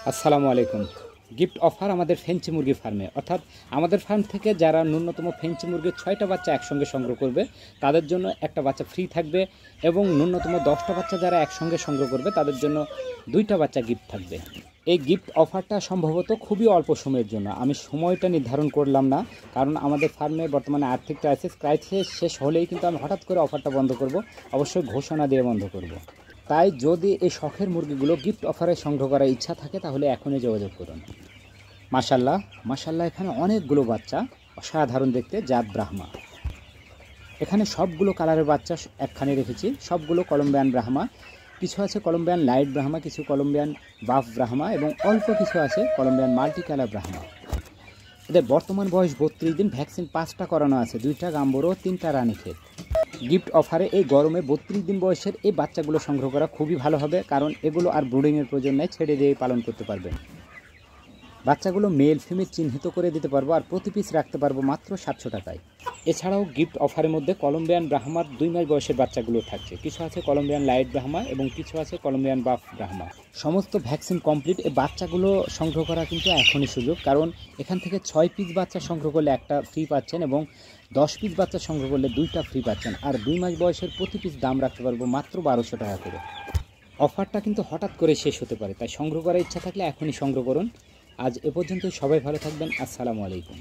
আসসালামু আলাইকুম। Gift offer আমাদের ফেঞ্চি মুরগি ফার্মে, অর্থাৎ আমাদের ফার্ম থেকে যারা ন্যূনতম ফেঞ্চি মুরগির 6টা বাচ্চা একসঙ্গে সংগ্রহ করবে তাদের জন্য একটা বাচ্চা ফ্রি থাকবে, এবং ন্যূনতম 10টা বাচ্চা যারা একসঙ্গে সংগ্রহ করবে তাদের জন্য 2টা বাচ্চা গিফট থাকবে। এই গিফট অফারটা সম্ভবত খুবই অল্প সময়ের জন্য, আমি সময়টা নির্ধারণ করলাম না, কারণ আমাদের ফার্মে বর্তমানে আর্থিক ক্রাইসিস শেষ হলেই কিন্তু আমি হঠাৎ করে অফারটা বন্ধ করব, অবশ্যই ঘোষণা দিয়ে বন্ধ করব। তাই যদি এই শখের মুরগিগুলো গিফট অফারে সংগ্রহ করার ইচ্ছা থাকে তাহলে এখনই যোগাযোগ করুন। মাশাল্লাহ মাশাল্লাহ, এখানে অনেকগুলো বাচ্চা, অসাধারণ দেখতে, জাত ব্রাহ্মা। এখানে সবগুলো কালারের বাচ্চা একখানে রেখেছি, সবগুলো কলম্বিয়ান ব্রাহ্মা। কিছু আছে কলম্বিয়ান লাইট ব্রাহ্মা, কিছু কলম্বিয়ান বাফ ব্রাহ্মা, এবং অল্প কিছু আছে কলম্বিয়ান মাল্টি কালার ব্রাহ্মা। এদের বর্তমান বয়স 32 দিন, ভ্যাকসিন 5টা করানো আছে, 2টা গাম্বরো, 3টা রানীক্ষেত। গিফট অফারে এই গরমে 32 দিন বয়সের এই বাচ্চাগুলো সংগ্রহ করা খুবই ভালো হবে, কারণ এগুলো আর ব্রুডিংয়ের প্রয়োজন নেই, ছেড়ে দিয়ে পালন করতে পারবেন। বাচ্চাগুলো মেল ফিমেল চিহ্নিত করে দিতে পারবো, আর প্রতি পিস রাখতে পারবো মাত্র 700 টাকায়। এছাড়াও গিফট অফারের মধ্যে কলম্বিয়ান ব্রাহ্মার 2 মাস বয়সের বাচ্চাগুলো থাকছে, কিছু আছে কলম্বিয়ান লাইট ব্রাহ্মা এবং কিছু আছে কলম্বিয়ান বাফ ব্রাহ্মা। সমস্ত ভ্যাকসিন কমপ্লিট। এই বাচ্চাগুলো সংগ্রহ করা কিন্তু এখনই সুযোগ, কারণ এখান থেকে 6 পিস বাচ্চা সংগ্রহ করলে একটা ফ্রি পাচ্ছেন, এবং 10 পিস বাচ্চা সংগ্রহ করলে 2টা ফ্রি পাচ্ছেন, আর 2 মাস বয়সের প্রতি পিস দাম রাখতে পারবো মাত্র 1200 টাকা করে। অফারটা কিন্তু হঠাৎ করে শেষ হতে পারে, তাই সংগ্রহ করার ইচ্ছা থাকলে এখনই সংগ্রহ করুন। আজ এ পর্যন্ত, সবাই ভালো থাকবেন। আসসালামু আলাইকুম।